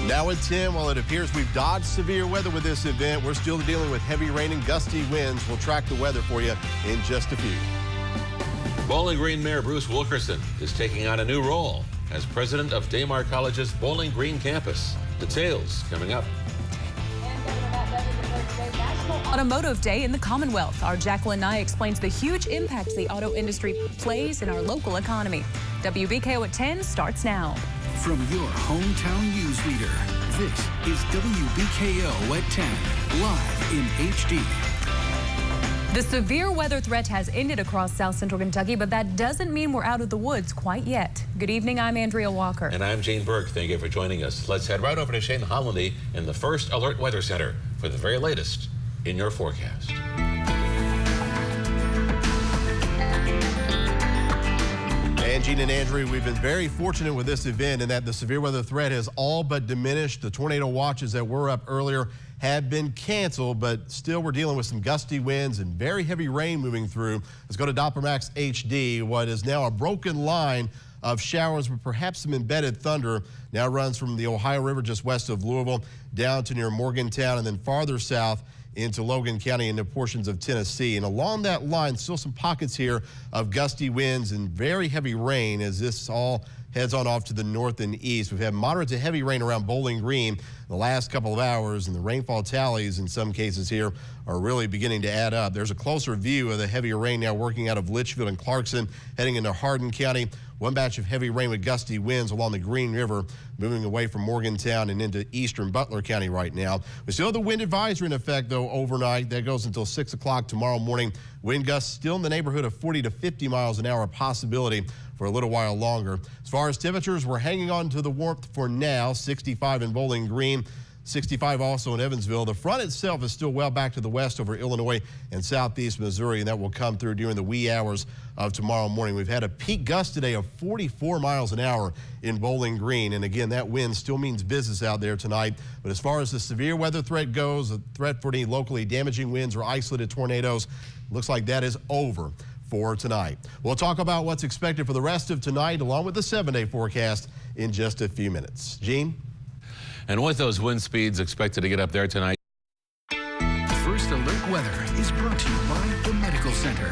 Now at 10, while it appears we've dodged severe weather with this event, we're still dealing with heavy rain and gusty winds. We'll track the weather for you in just a few. Bowling Green Mayor Bruce Wilkerson is taking on a new role as president of Daymar College's Bowling Green campus. Details coming up. Automotive Day in the Commonwealth. Our Jacqueline Nye explains the huge impact the auto industry plays in our local economy. WBKO at 10 starts now. From your hometown news leader, this is WBKO at 10, live in HD. The severe weather threat has ended across South Central Kentucky, but that doesn't mean we're out of the woods quite yet. Good evening, I'm Andrea Walker. And I'm Jane Burke. Thank you for joining us. Let's head right over to Shane Hollandy in the First Alert Weather Center for the very latest in your forecast. And Gene and Andrew, we've been very fortunate with this event in that the severe weather threat has all but diminished. The tornado watches that were up earlier have been canceled, but still we're dealing with some gusty winds and very heavy rain moving through. Let's go to Doppler Max HD. What is now a broken line of showers with perhaps some embedded thunder now runs from the Ohio River just west of Louisville down to near Morgantown and then farther south into Logan County and into portions of Tennessee. And along that line, still some pockets here of gusty winds and very heavy rain as this all heads on off to the north and east. We've had moderate to heavy rain around Bowling Green the last couple of hours, and the rainfall tallies in some cases here are really beginning to add up. There's a closer view of the heavier rain now working out of Litchfield and Clarkson, heading into Hardin County. One batch of heavy rain with gusty winds along the Green River, moving away from Morgantown and into eastern Butler County right now. We still have the wind advisory in effect, though, overnight. That goes until 6 o'clock tomorrow morning. Wind gusts still in the neighborhood of 40 to 50 miles an hour, a possibility for a little while longer. As far as temperatures, we're hanging on to the warmth for now. 65 in Bowling Green. 65 also in Evansville. The front itself is still well back to the west over Illinois and southeast Missouri, and that will come through during the wee hours of tomorrow morning. We've had a peak gust today of 44 miles an hour in Bowling Green, and again, that wind still means business out there tonight. But as far as the severe weather threat goes, the threat for any locally damaging winds or isolated tornadoes, looks like that is over for tonight. We'll talk about what's expected for the rest of tonight along with the 7-day forecast in just a few minutes. Gene? And with those wind speeds expected to get up there tonight. First Alert Weather is brought to you by the Medical Center.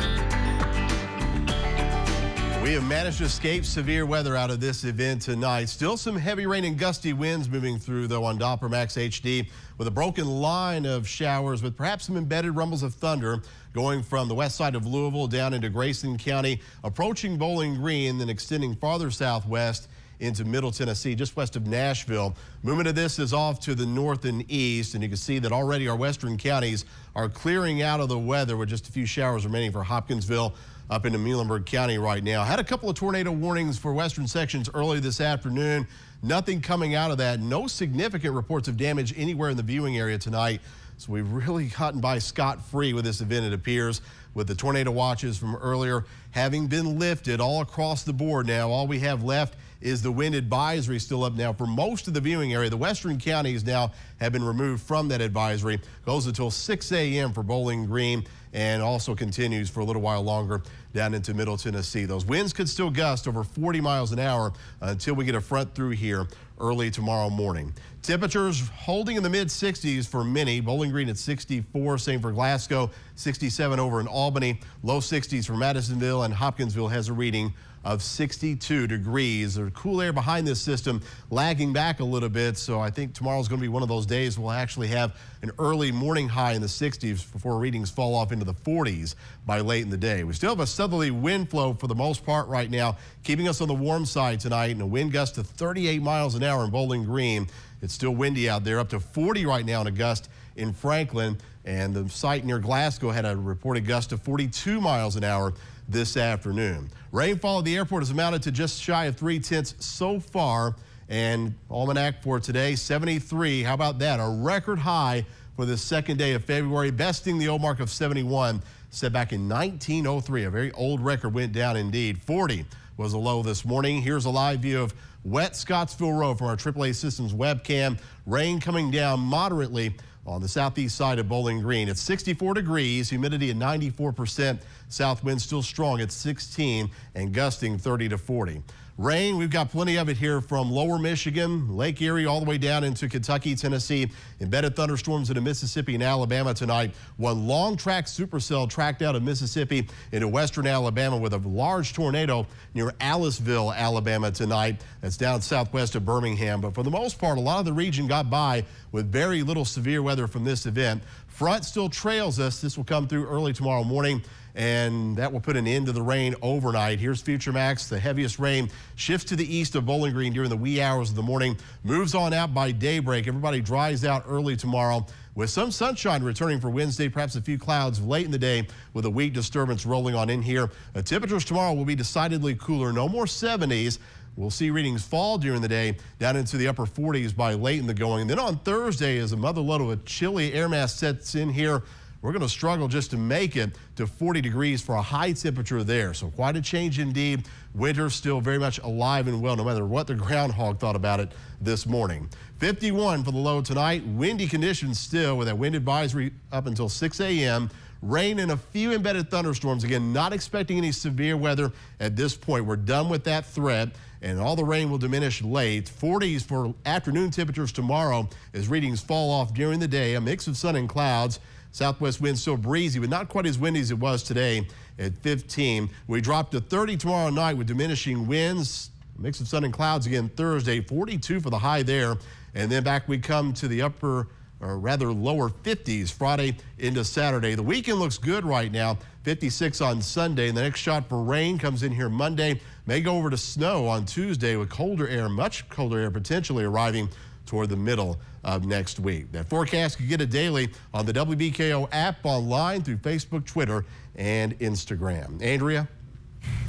We have managed to escape severe weather out of this event tonight. Still some heavy rain and gusty winds moving through, though, on Doppler Max HD with a broken line of showers with perhaps some embedded rumbles of thunder going from the west side of Louisville down into Grayson County, approaching Bowling Green, then extending farther southwest into Middle Tennessee, just west of Nashville. Movement of this is off to the north and east, and you can see that already our western counties are clearing out of the weather with just a few showers remaining for Hopkinsville up into Muhlenberg County right now. Had a couple of tornado warnings for western sections early this afternoon. Nothing coming out of that. No significant reports of damage anywhere in the viewing area tonight. So we've really gotten by scot-free with this event, it appears, with the tornado watches from earlier having been lifted all across the board now. All we have left is the wind advisory still up now for most of the viewing area. The western counties now have been removed from that advisory. Goes until 6 a.m. for Bowling Green and also continues for a little while longer down into Middle Tennessee. Those winds could still gust over 40 miles an hour until we get a front through here early tomorrow morning. Temperatures holding in the mid-60s for many. Bowling Green at 64, same for Glasgow, 67 over in Albany, low 60s for Madisonville, and Hopkinsville has a reading of 62 degrees. There's cool air behind this system lagging back a little bit, so I think tomorrow's going to be one of those days we'll actually have an early morning high in the 60s before readings fall off into the 40s by late in the day. We still have a southerly wind flow for the most part right now, keeping us on the warm side tonight, and a wind gust to 38 miles an hour in Bowling Green. It's still windy out there, up to 40 right now in a gust in Franklin, and the site near Glasgow had a reported gust of 42 miles an hour this afternoon. Rainfall at the airport has amounted to just shy of 3/10 so far, and almanac for today, 73. How about that? A record high for the second day of February, besting the old mark of 71 set back in 1903. A very old record went down indeed. 40 was a low this morning. Here's a live view of wet Scottsville Road from our AAA Systems webcam. Rain coming down moderately on the southeast side of Bowling Green. It's 64 degrees, humidity at 94%, south wind still strong at 16 and gusting 30 to 40. Rain, we've got plenty of it here from lower Michigan, Lake Erie, all the way down into Kentucky, Tennessee. Embedded thunderstorms into Mississippi and Alabama tonight. One long track supercell tracked out of Mississippi into western Alabama with a large tornado near Aliceville, Alabama tonight. That's down southwest of Birmingham. But for the most part, a lot of the region got by with very little severe weather from this event. Front still trails us. This will come through early tomorrow morning, and that will put an end to the rain overnight. Here's Future Max. The heaviest rain shifts to the east of Bowling Green during the wee hours of the morning, moves on out by daybreak. Everybody dries out early tomorrow with some sunshine returning for Wednesday, perhaps a few clouds late in the day with a weak disturbance rolling on in here. Temperatures tomorrow will be decidedly cooler, no more 70s. We'll see readings fall during the day down into the upper 40s by late in the going. And then on Thursday, as a mother load of a chilly air mass sets in here, we're going to struggle just to make it to 40 degrees for a high temperature there. So quite a change indeed. Winter still very much alive and well, no matter what the groundhog thought about it this morning. 51 for the low tonight. Windy conditions still with that wind advisory up until 6 a.m. Rain and a few embedded thunderstorms. Again, not expecting any severe weather at this point. We're done with that threat, and all the rain will diminish late. 40s for afternoon temperatures tomorrow as readings fall off during the day. A mix of sun and clouds. Southwest wind still breezy, but not quite as windy as it was today at 15. We drop to 30 tomorrow night with diminishing winds. A mix of sun and clouds again Thursday. 42 for the high there. And then back we come to the upper, or rather lower 50s Friday into Saturday. The weekend looks good right now. 56 on Sunday. And the next shot for rain comes in here Monday. May go over to snow on Tuesday with colder air, much colder air potentially arriving toward the middle of next week. That forecast you get it daily on the WBKO app, online, through Facebook, Twitter, and Instagram. Andrea?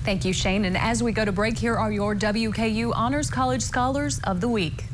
Thank you, Shane. And as we go to break, here are your WKU Honors College Scholars of the Week.